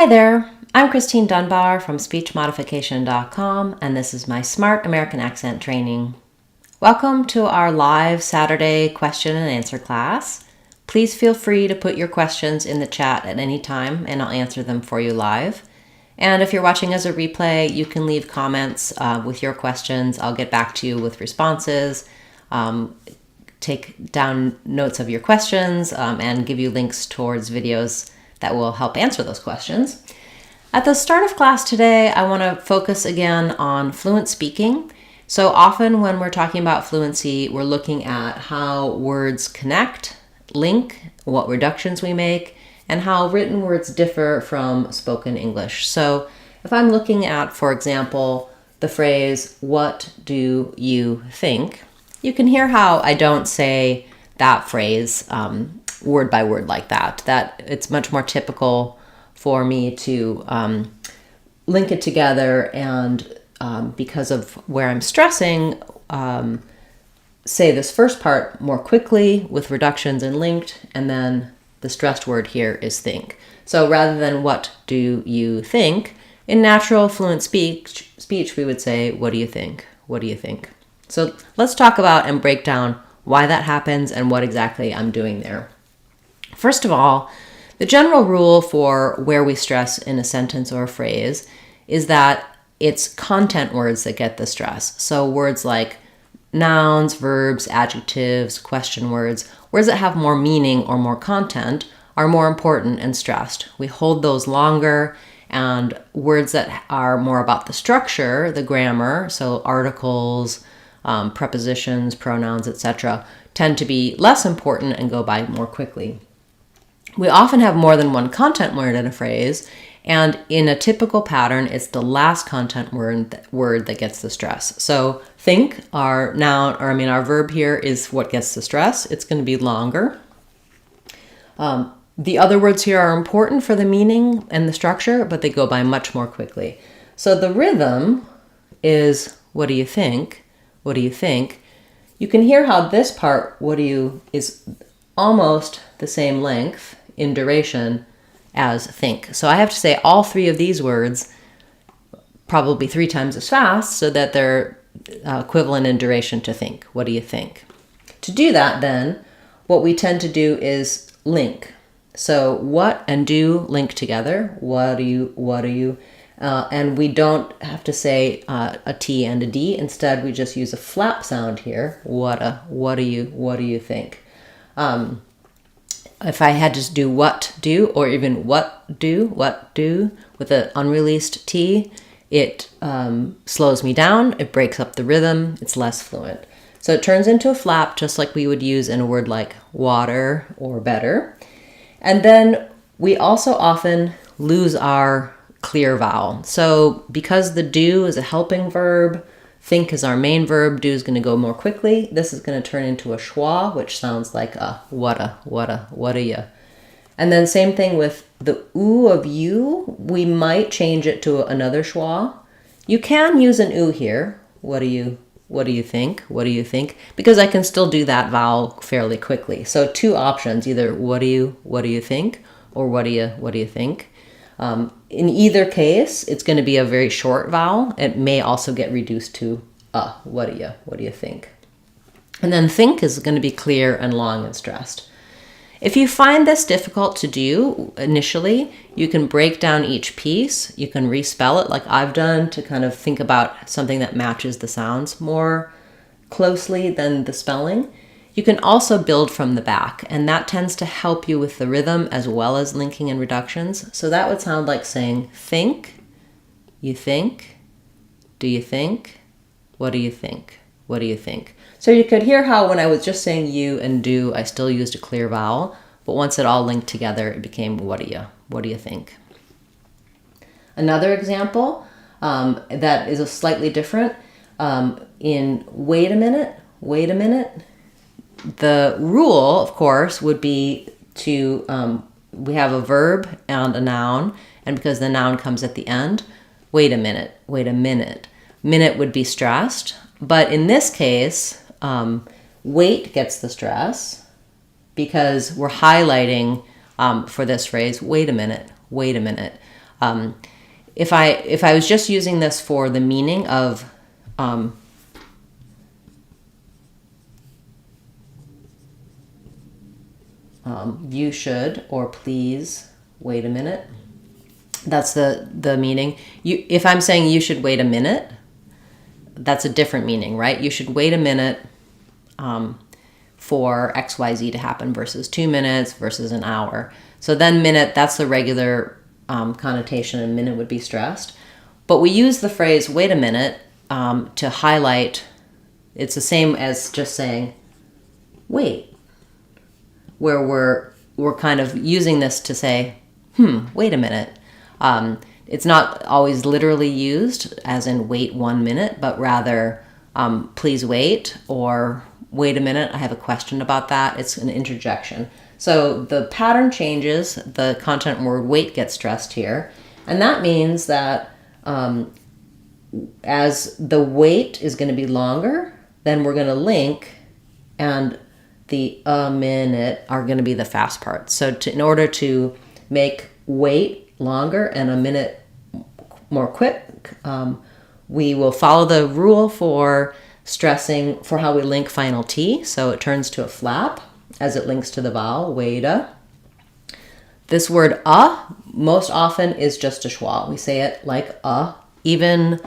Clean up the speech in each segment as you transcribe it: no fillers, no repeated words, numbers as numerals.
Hi there, I'm Christine Dunbar from speechmodification.com, and this is my Smart American Accent training. Welcome to our live Saturday question and answer class. Please feel free to put your questions in the chat at any time and I'll answer them for you live. And if you're watching as a replay, you can leave comments with your questions. I'll get back to you with responses, take down notes of your questions, and give you links towards videos that will help answer those questions. At the start of class today, I want to focus again on fluent speaking. So often when we're talking about fluency, we're looking at how words connect, link, what reductions we make, and how written words differ from spoken English. So if I'm looking at, for example, the phrase, "What do you think?" you can hear how I don't say that phrase word by word like that. That it's much more typical for me to link it together and because of where I'm stressing, say this first part more quickly with reductions and linked, and then the stressed word here is think. So rather than "what do you think," in natural fluent speech we would say, "What do you think? What do you think?" So let's talk about and break down why that happens and what exactly I'm doing there. First of all, the general rule for where we stress in a sentence or a phrase is that it's content words that get the stress. So words like nouns, verbs, adjectives, question words that have more meaning or more content are more important and stressed. We hold those longer, and words that are more about the structure, the grammar, so articles, prepositions, pronouns, etc., tend to be less important and go by more quickly. We often have more than one content word in a phrase, and in a typical pattern, it's the last content word that gets the stress. So think, our verb here is what gets the stress. It's going to be longer. The other words here are important for the meaning and the structure, but they go by much more quickly. So the rhythm is, "What do you think? What do you think?" You can hear how this part, "what do you," is almost the same length in duration as think. So I have to say all three of these words probably 3 times as fast so that they're equivalent in duration to think. What do you think? To do that then, what we tend to do is link. So what and do link together. What do you, and we don't have to say a T and a D. Instead, we just use a flap sound here. What do you think? If I had to do what do, or even what do with an unreleased T, it slows me down, it breaks up the rhythm, it's less fluent. So it turns into a flap just like we would use in a word like water or better. And then we also often lose our clear vowel. So because the do is a helping verb, think is our main verb, do is going to go more quickly. This is going to turn into a schwa, which sounds like a what a ya. And then same thing with the oo of you. We might change it to another schwa. You can use an oo here. What do you think? What do you think? Because I can still do that vowel fairly quickly. So 2 options, either what do you think, or what do you think. In either case, it's going to be a very short vowel. It may also get reduced to what do you think? And then think is going to be clear and long and stressed. If you find this difficult to do initially, you can break down each piece. You can respell it like I've done to kind of think about something that matches the sounds more closely than the spelling. You can also build from the back, and that tends to help you with the rhythm as well as linking and reductions. So that would sound like saying think, you think, do you think, what do you think, what do you think? So you could hear how when I was just saying you and do, I still used a clear vowel, but once it all linked together, it became what do you think? Another example that is a slightly different, in wait a minute, the rule, of course, would be to, we have a verb and a noun, and because the noun comes at the end, wait a minute. Minute would be stressed, but in this case, wait gets the stress because we're highlighting for this phrase, wait a minute. If I was just using this for the meaning of you should, or please wait a minute, that's the meaning. If I'm saying you should wait a minute, that's a different meaning, right? You should wait a minute for XYZ to happen versus 2 minutes versus an hour. So then minute, that's the regular connotation, and minute would be stressed. But we use the phrase wait a minute to highlight, it's the same as just saying wait, where we're kind of using this to say, wait a minute. It's not always literally used as in wait 1 minute, but rather please wait, or wait a minute, I have a question about that. It's an interjection. So the pattern changes, the content word wait gets stressed here. And that means that as the wait is going to be longer, then we're going to link, and the a minute are going to be the fast parts. So in order to make wait longer and a minute more quick, we will follow the rule for stressing for how we link final T. So it turns to a flap as it links to the vowel, waita. This word most often is just a schwa. We say it like even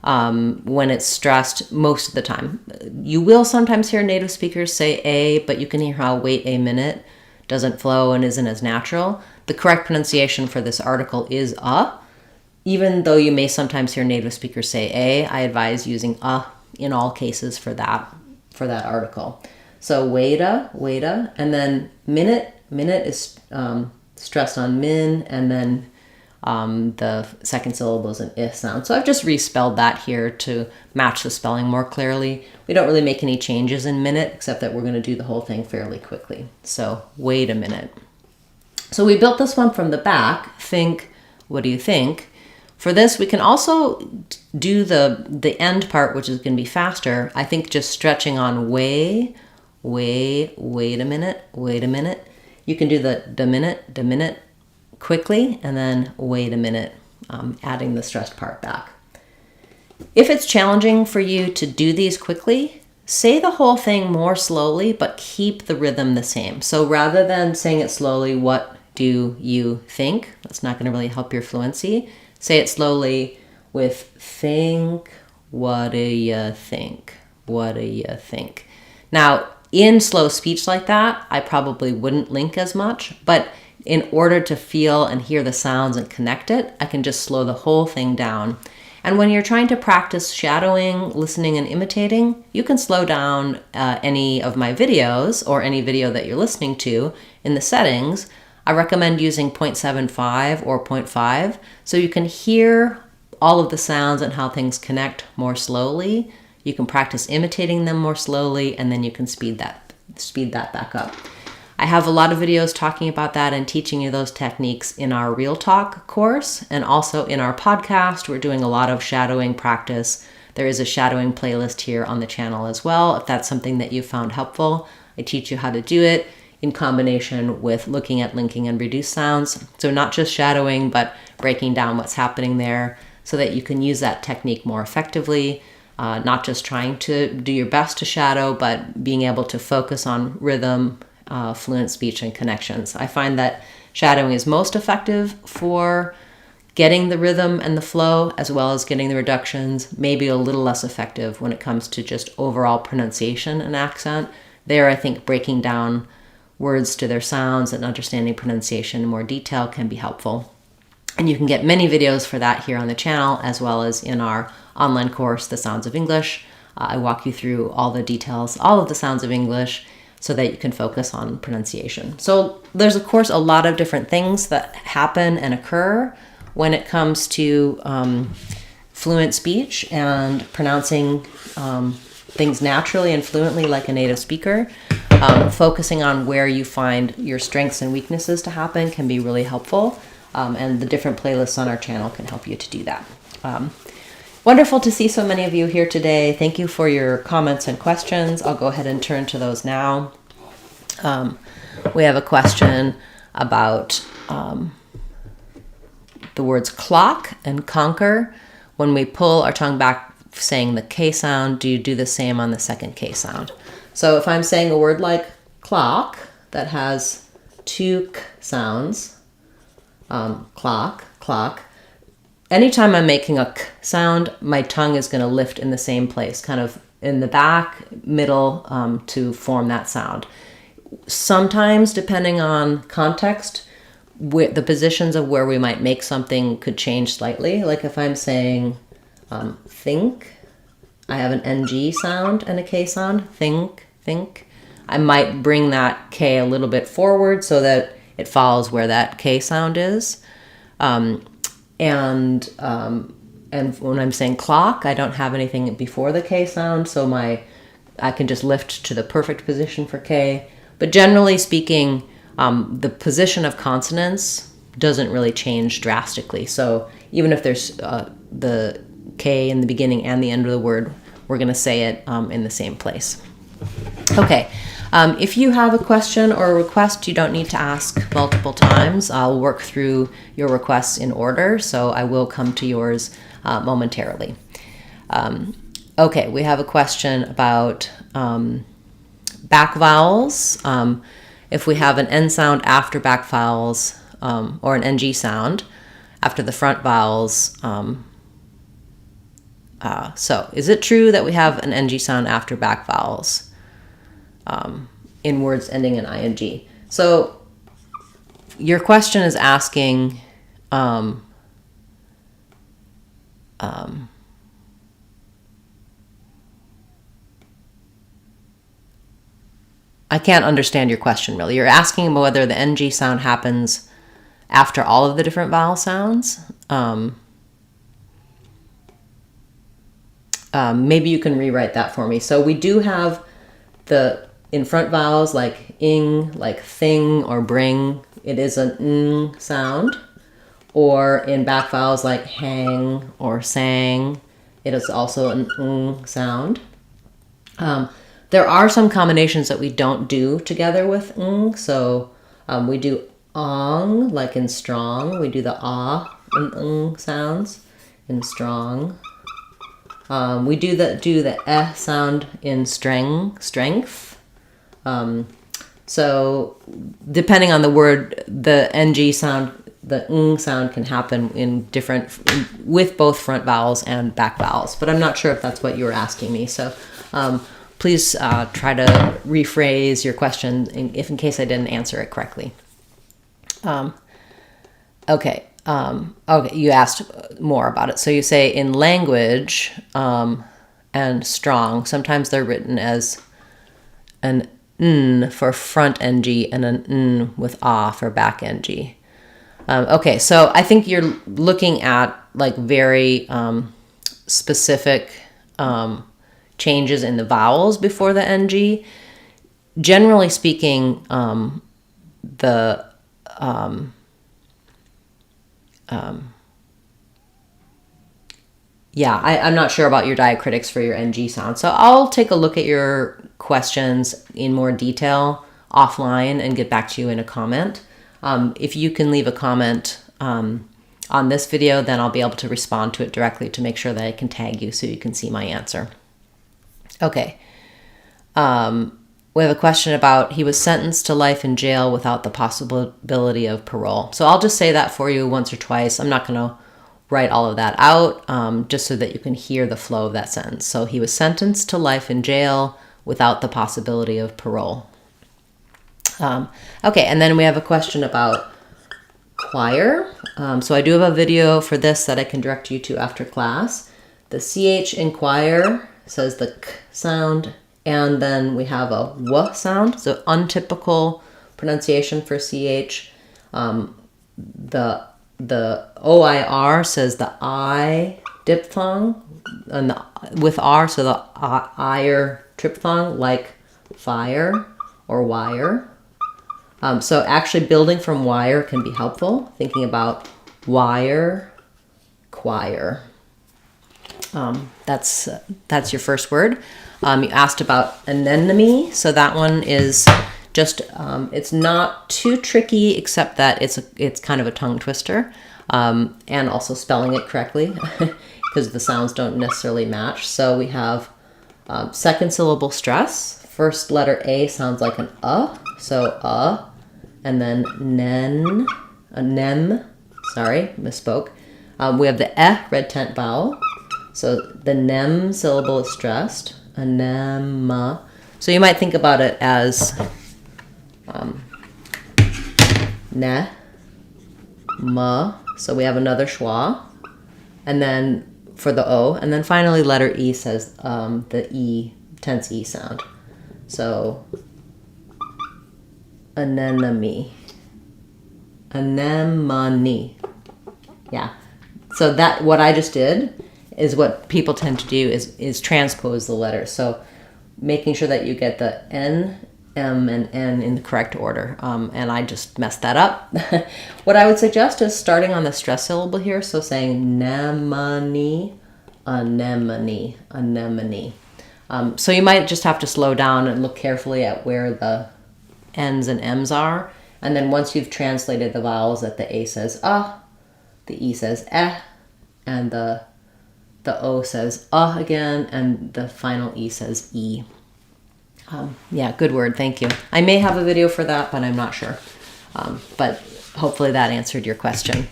when it's stressed most of the time. You will sometimes hear native speakers say a, but you can hear how wait a minute doesn't flow and isn't as natural. The correct pronunciation for this article is even though you may sometimes hear native speakers say a, I advise using in all cases for that article. So waita, and then minute is stressed on min, and then the second syllable is an I sound. So I've just respelled that here to match the spelling more clearly. We don't really make any changes in minute, except that we're going to do the whole thing fairly quickly. So wait a minute. So we built this one from the back. Think, what do you think? For this, we can also do the end part, which is going to be faster. I think just stretching on wait a minute. You can do the minute quickly, and then wait a minute, adding the stressed part back. If it's challenging for you to do these quickly, say the whole thing more slowly, but keep the rhythm the same. So rather than saying it slowly, what do you think? That's not going to really help your fluency. Say it slowly with think, what do you think? What do you think? Now, in slow speech like that, I probably wouldn't link as much, but in order to feel and hear the sounds and connect it, I can just slow the whole thing down. And when you're trying to practice shadowing, listening, and imitating, you can slow down any of my videos or any video that you're listening to in the settings. I recommend using 0.75 or 0.5 so you can hear all of the sounds and how things connect more slowly. You can practice imitating them more slowly, and then you can speed that back up. I have a lot of videos talking about that and teaching you those techniques in our Real Talk course, and also in our podcast. We're doing a lot of shadowing practice. There is a shadowing playlist here on the channel as well, if that's something that you found helpful. I teach you how to do it in combination with looking at linking and reduced sounds. So not just shadowing, but breaking down what's happening there so that you can use that technique more effectively. Not just trying to do your best to shadow, but being able to focus on rhythm, fluent speech, and connections. I find that shadowing is most effective for getting the rhythm and the flow, as well as getting the reductions. Maybe a little less effective when it comes to just overall pronunciation and accent. There, I think breaking down words to their sounds and understanding pronunciation in more detail can be helpful. And you can get many videos for that here on the channel, as well as in our online course, The Sounds of English. I walk you through all the details, all of the sounds of English, so that you can focus on pronunciation. So there's, of course, a lot of different things that happen and occur when it comes to fluent speech and pronouncing things naturally and fluently like a native speaker. Focusing on where you find your strengths and weaknesses to happen can be really helpful. And the different playlists on our channel can help you to do that. Wonderful to see so many of you here today. Thank you for your comments and questions. I'll go ahead and turn to those now. We have a question about the words clock and conquer. When we pull our tongue back saying the K sound, do you do the same on the second K sound? So if I'm saying a word like clock that has two K sounds, clock, clock, anytime I'm making a K sound, my tongue is going to lift in the same place, kind of in the back, middle, to form that sound. Sometimes, depending on context, the positions of where we might make something could change slightly. Like if I'm saying think, I have an NG sound and a K sound, think. I might bring that K a little bit forward so that it follows where that K sound is. And when I'm saying clock, I don't have anything before the K sound, so I can just lift to the perfect position for K. But generally speaking, the position of consonants doesn't really change drastically. So even if there's the K in the beginning and the end of the word, we're going to say it in the same place. Okay, if you have a question or a request, you don't need to ask multiple times. I'll work through your requests in order, so I will come to yours momentarily. Okay, we have a question about back vowels. If we have an N sound after back vowels, or an NG sound after the front vowels, so is it true that we have an NG sound after back vowels in words ending in ing? So your question is asking, I can't understand your question really. You're asking whether the NG sound happens after all of the different vowel sounds. Maybe you can rewrite that for me. So we do have the in front vowels like ing, like thing or bring, it is an ng sound. Or in back vowels like hang or sang, it is also an ng sound. There are some combinations that we don't do together with ng. So we do ong, like in strong. We do the ah and ng sounds in strong. We do the eh sound in strength. So depending on the word, the ng sound, the ng sound can happen with both front vowels and back vowels. But I'm not sure if that's what you were asking me. So please try to rephrase your question in case I didn't answer it correctly. Okay, you asked more about it. So you say in language and strong, sometimes they're written as an n for front ng and an n with ah for back ng. Okay, so I think you're looking at like very specific changes in the vowels before the ng. Generally speaking, I'm not sure about your diacritics for your ng sound. So I'll take a look at your questions in more detail offline and get back to you in a comment. If you can leave a comment on this video, then I'll be able to respond to it directly to make sure that I can tag you so you can see my answer. Okay. We have a question about he was sentenced to life in jail without the possibility of parole. So I'll just say that for you once or twice. I'm not going to write all of that out, just so that you can hear the flow of that sentence. So he was sentenced to life in jail without the possibility of parole. Okay, and then we have a question about choir. So I do have a video for this that I can direct you to after class. The CH in choir says the K sound, and then we have a W sound, so untypical pronunciation for CH. The OIR says the I diphthong, and with R, so the IR triphthong, like fire or wire. So actually building from wire can be helpful, thinking about wire, choir. That's your first word. You asked about anemone, so that one is just, it's not too tricky except that it's kind of a tongue twister. and also spelling it correctly because the sounds don't necessarily match. So we have second syllable stress. First letter A sounds like an so and then nen, nem, sorry, misspoke. We have the red tent vowel. So the nem syllable is stressed, anema. So you might think about it as ne, ma. So we have another schwa. And then for the O. And then finally letter E says the E, tense E sound. So anemone. Anemone. Yeah. So that what I just did is what people tend to do is transpose the letters. So making sure that you get the N, M, and N in the correct order. And I just messed that up. What I would suggest is starting on the stress syllable here. So saying nemone, anemone, anemone. So you might just have to slow down and look carefully at where the N's and M's are. And then once you've translated the vowels, that the A says the E says and the O says again, and the final E says E. Yeah, good word, thank you. I may have a video for that, but I'm not sure. But hopefully that answered your question.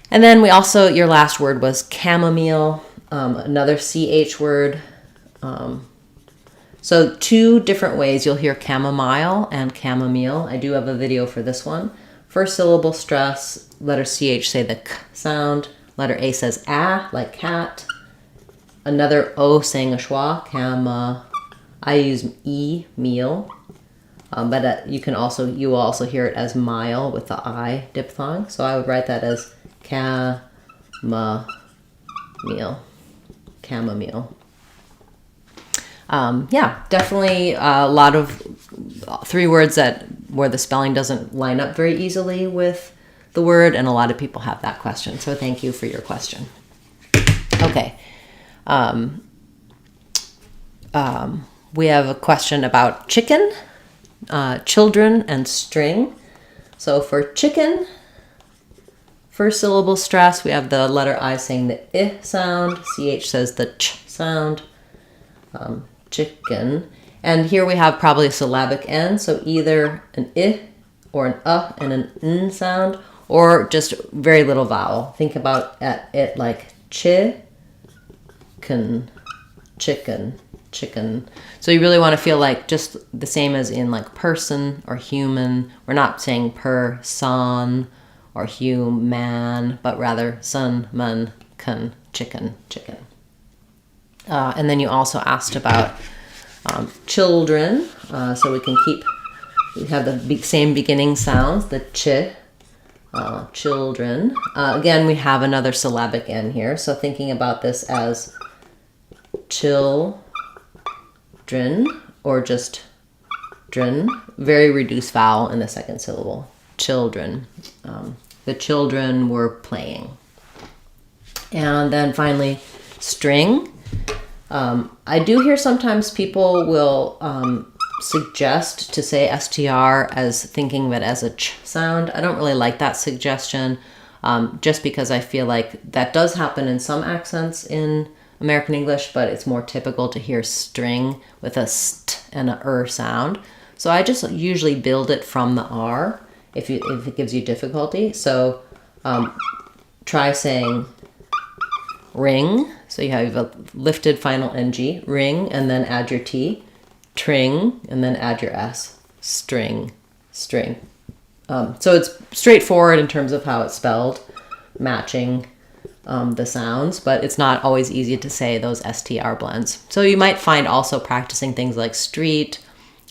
And then we also, your last word was chamomile, another CH word. So two different ways you'll hear chamomile and chamomile. I do have a video for this one. First syllable stress, letter CH say the K sound. Letter A says like cat. Another O saying a schwa, cama. I use E, meal. But you will also hear it as mile with the I diphthong. So I would write that as chamomile. Chamomile. Yeah, definitely a lot of three words where the spelling doesn't line up very easily with the word, and a lot of people have that question. So thank you for your question. Okay. We have a question about chicken, children, and string. So for chicken, first syllable stress, we have the letter I saying the I sound. CH says the ch sound. Chicken. And here we have probably a syllabic N, so either an I or an and an N sound, or just very little vowel. Think about it like chicken, chicken, chicken. So you really want to feel like just the same as in like person or human. We're not saying person or human, but rather sun, man, kun, chicken, chicken. And then you also asked about children. So we have the same beginning sounds, the ch, children. Again, we have another syllabic N here. So thinking about this as children or just dren, very reduced vowel in the second syllable, children. The children were playing. And then finally, string. I do hear sometimes people will suggest to say STR as thinking of it as a ch sound. I don't really like that suggestion, just because I feel like that does happen in some accents in American English, but it's more typical to hear string with a st and a sound. So I just usually build it from the R if it gives you difficulty. So try saying ring. So you have a lifted final NG, ring, and then add your T, tring, and then add your S, string, string. So it's straightforward in terms of how it's spelled, matching the sounds, but it's not always easy to say those STR blends. So you might find also practicing things like street,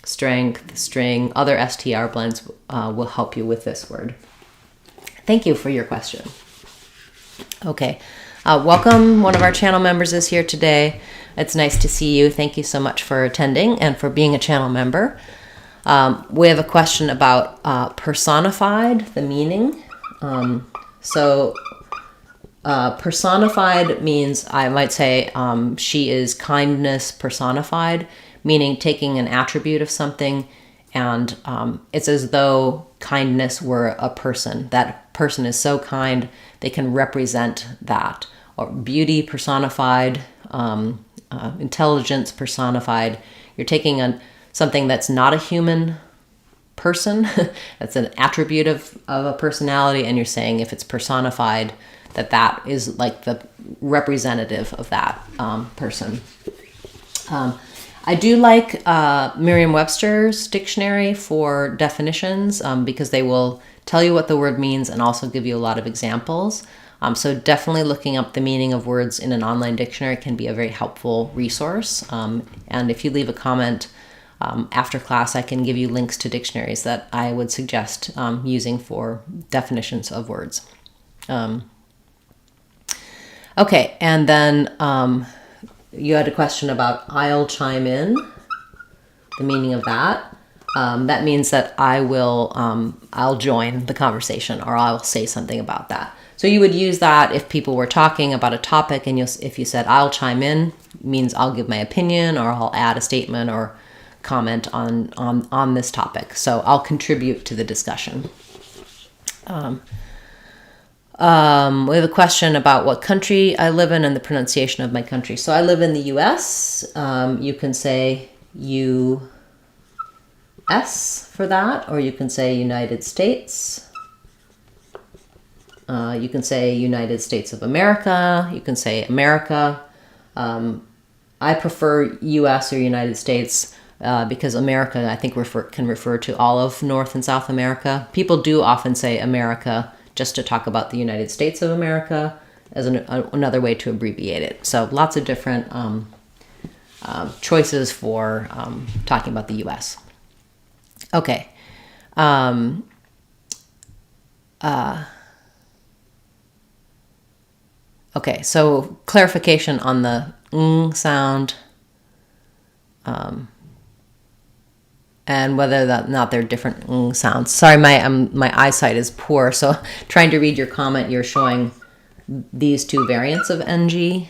strength, string, other STR blends will help you with this word. Thank you for your question. Okay. Welcome. One of our channel members is here today. It's nice to see you. Thank you so much for attending and for being a channel member. We have a question about personified, the meaning. Personified means, I might say, she is kindness personified, meaning taking an attribute of something, and it's as though kindness were a person. That person is so kind, they can represent that. Or beauty personified, intelligence personified. You're taking something that's not a human person, that's an attribute of a personality, and you're saying if it's personified, that is like the representative of that person. I do like Merriam-Webster's dictionary for definitions because they will tell you what the word means and also give you a lot of examples. So definitely looking up the meaning of words in an online dictionary can be a very helpful resource. And if you leave a comment after class, I can give you links to dictionaries that I would suggest using for definitions of words. Okay, and then you had a question about I'll chime in, the meaning of that. That means that I'll join the conversation, or I'll say something about that. So you would use that if people were talking about a topic, and if you said I'll chime in, means I'll give my opinion, or I'll add a statement or comment on this topic. So I'll contribute to the discussion. We have a question about what country I live in and the pronunciation of my country. So I live in the US. You can say US for that, or you can say United States. You can say United States of America. You can say America. I prefer US or United States because America, I think, can refer to all of North and South America. People do often say America just to talk about the United States of America as another way to abbreviate it. So lots of different choices for talking about the US. Okay. Okay, so clarification on the ng sound and whether or not they're different ng sounds. Sorry, my eyesight is poor, so trying to read your comment, you're showing these two variants of ng.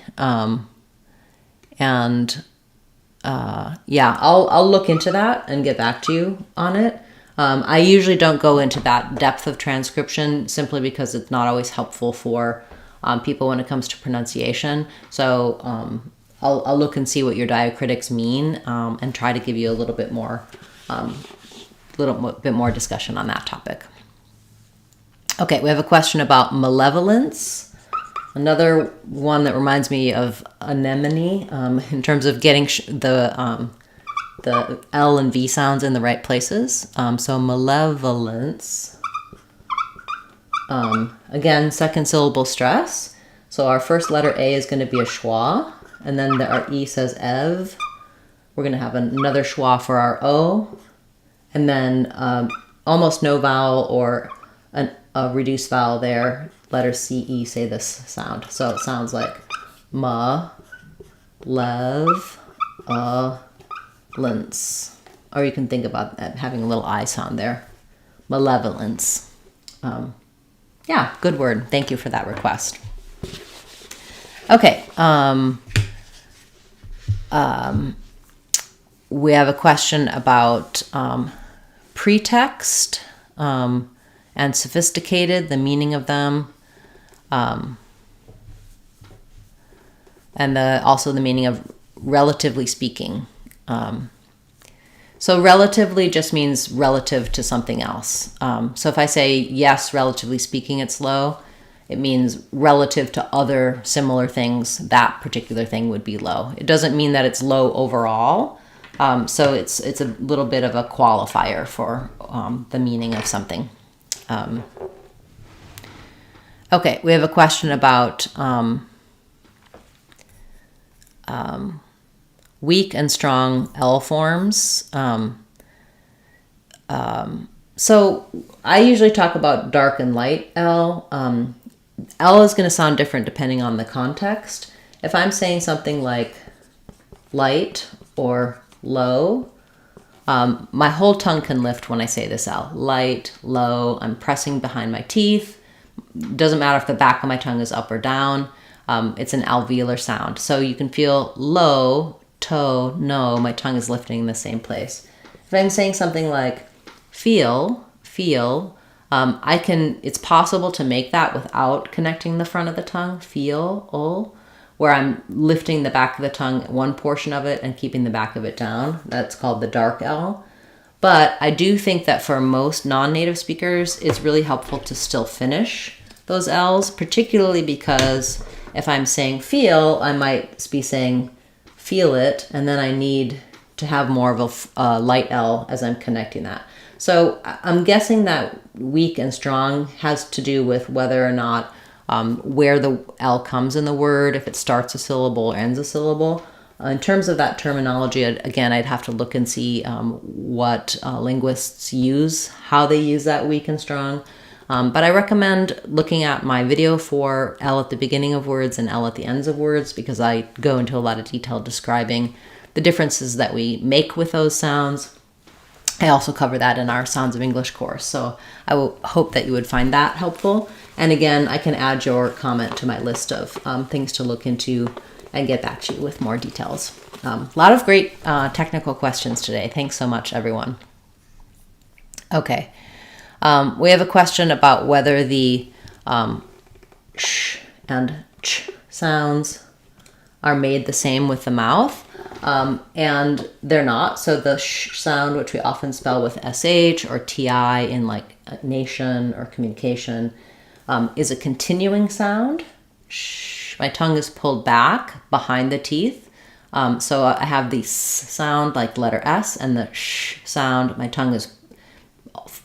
Yeah, I'll look into that and get back to you on it. I usually don't go into that depth of transcription simply because it's not always helpful for people when it comes to pronunciation. So I'll look and see what your diacritics mean and try to give you a little bit more discussion on that topic. Okay, we have a question about malevolence. Another one that reminds me of anemone in terms of getting the L and V sounds in the right places. So malevolence. Again, second syllable stress. So our first letter A is going to be a schwa, and then our E says ev. We're going to have another schwa for our O, and then almost no vowel or a reduced vowel there. Letter C, E say this sound. So it sounds like ma, lev, lence. Or you can think about having a little I sound there. Malevolence. Yeah, good word. Thank you for that request. Okay. We have a question about pretext and sophisticated, the meaning of them, and also the meaning of relatively speaking. So relatively just means relative to something else. So if I say, yes, relatively speaking, it's low, it means relative to other similar things, that particular thing would be low. It doesn't mean that it's low overall. So it's a little bit of a qualifier for the meaning of something. Okay, we have a question about weak and strong L forms. So I usually talk about dark and light L. L is going to sound different depending on the context. If I'm saying something like light or low, my whole tongue can lift when I say this L. Light, low, I'm pressing behind my teeth. Doesn't matter if the back of my tongue is up or down. It's an alveolar sound. So you can feel low, toe, no, my tongue is lifting in the same place. If I'm saying something like feel, It's possible to make that without connecting the front of the tongue, feel, where I'm lifting the back of the tongue, one portion of it, and keeping the back of it down. That's called the dark L. But I do think that for most non-native speakers, it's really helpful to still finish those L's, particularly because if I'm saying feel, I might be saying feel it, and then I need to have more of a light L as I'm connecting that. So I'm guessing that weak and strong has to do with whether or not where the L comes in the word, if it starts a syllable or ends a syllable. In terms of that terminology, again, I'd have to look and see what linguists use, how they use that weak and strong. But I recommend looking at my video for L at the beginning of words and L at the ends of words, because I go into a lot of detail describing the differences that we make with those sounds. I also cover that in our Sounds of English course, so I will hope that you would find that helpful. And again, I can add your comment to my list of things to look into and get back to you with more details. A lot of great technical questions today. Thanks so much, everyone. Okay, we have a question about whether the sh and ch sounds are made the same with the mouth. And they're not. So the sh sound, which we often spell with sh or ti in like nation or communication, is a continuing sound. Shh. My tongue is pulled back behind the teeth. So I have the s sound like letter S, and the sh sound, my tongue is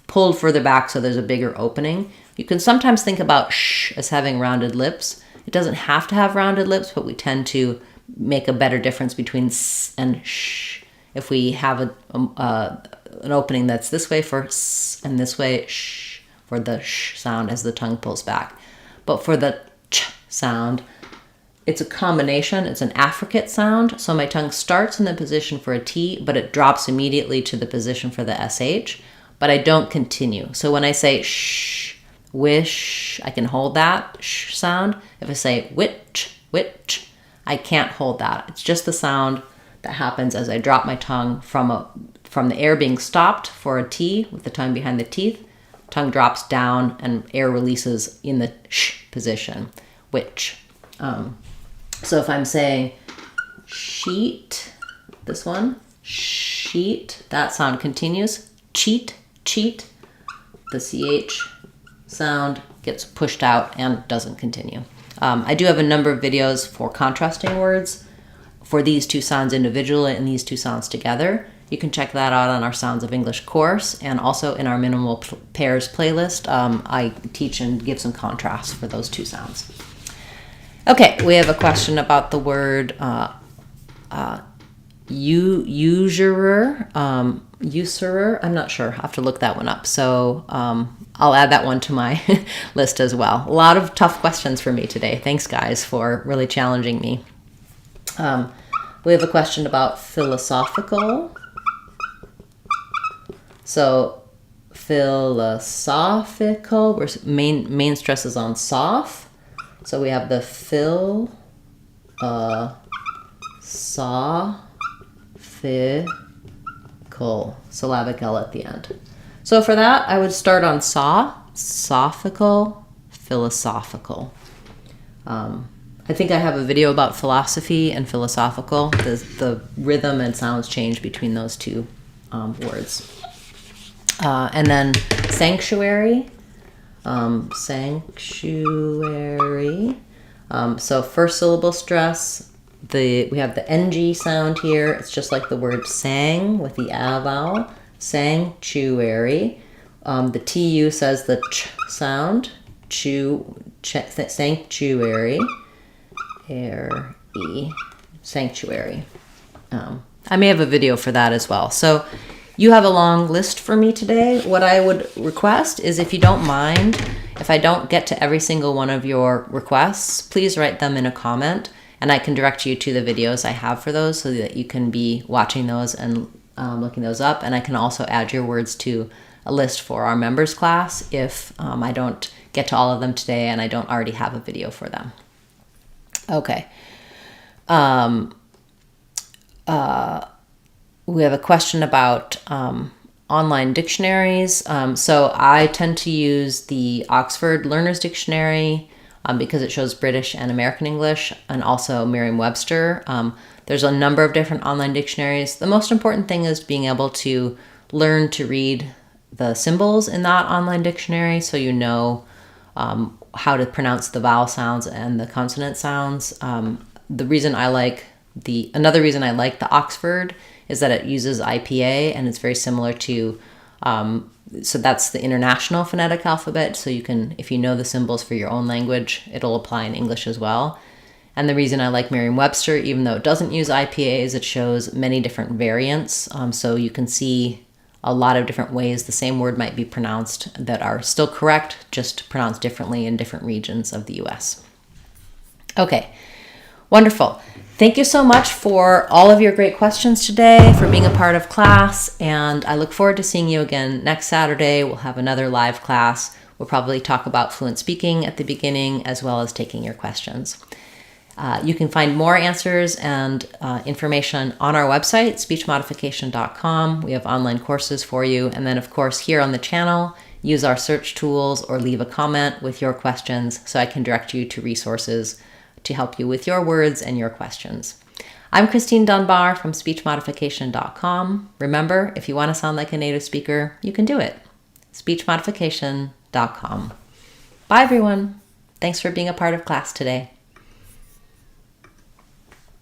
pulled further back so there's a bigger opening. You can sometimes think about sh as having rounded lips. It doesn't have to have rounded lips, but we tend to make a better difference between s and sh. If we have an opening that's this way for s and this way sh for the sh sound as the tongue pulls back. But for the ch sound, it's a combination. It's an affricate sound. So my tongue starts in the position for a T, but it drops immediately to the position for the SH, but I don't continue. So when I say sh, wish, I can hold that sh sound. If I say which, I can't hold that. It's just the sound that happens as I drop my tongue from the air being stopped for a T with the tongue behind the teeth. Tongue drops down and air releases in the sh position, which. So if I'm saying sheet, this one, sheet, that sound continues. Cheat, the CH sound gets pushed out and doesn't continue. I do have a number of videos for contrasting words for these two sounds individually and these two sounds together. You can check that out on our Sounds of English course, and also in our minimal pairs playlist. I teach and give some contrast for those two sounds. Okay, we have a question about the word usurer. I'm not sure. I'll have to look that one up. So I'll add that one to my list as well. A lot of tough questions for me today. Thanks, guys, for really challenging me. We have a question about philosophical. So philosophical, where main stress is on soph. So we have the syllabic L at the end. So for that, I would start on sophical, philosophical. I think I have a video about philosophy and philosophical. The rhythm and sounds change between those two words. And then sanctuary. Sanctuary. So first syllable stress. We have the NG sound here. It's just like the word sang with the A vowel. Sanctuary. The TU says the ch sound. Sanctuary. Sanctuary. I may have a video for that as well. So you have a long list for me today. What I would request is, if you don't mind, if I don't get to every single one of your requests, please write them in a comment, and I can direct you to the videos I have for those so that you can be watching those and looking those up. And I can also add your words to a list for our members class if I don't get to all of them today and I don't already have a video for them. Okay. We have a question about on online dictionaries. So I tend to use the Oxford Learner's Dictionary because it shows British and American English, and also Merriam-Webster. There's a number of different online dictionaries. The most important thing is being able to learn to read the symbols in that online dictionary so you know how to pronounce the vowel sounds and the consonant sounds. Another reason I like the Oxford is that it uses IPA, and it's very similar to, so that's the International Phonetic Alphabet. So you can, if you know the symbols for your own language, it'll apply in English as well. And the reason I like Merriam-Webster, even though it doesn't use IPA, is it shows many different variants. So you can see a lot of different ways the same word might be pronounced that are still correct, just pronounced differently in different regions of the US. Okay, wonderful. Thank you so much for all of your great questions today, for being a part of class, and I look forward to seeing you again next Saturday. We'll have another live class. We'll probably talk about fluent speaking at the beginning, as well as taking your questions. You can find more answers and information on our website, speechmodification.com. We have online courses for you. And then, of course, here on the channel, use our search tools or leave a comment with your questions so I can direct you to resources to help you with your words and your questions. I'm Christine Dunbar from speechmodification.com. Remember, if you want to sound like a native speaker, you can do it. speechmodification.com. Bye, everyone. Thanks for being a part of class today.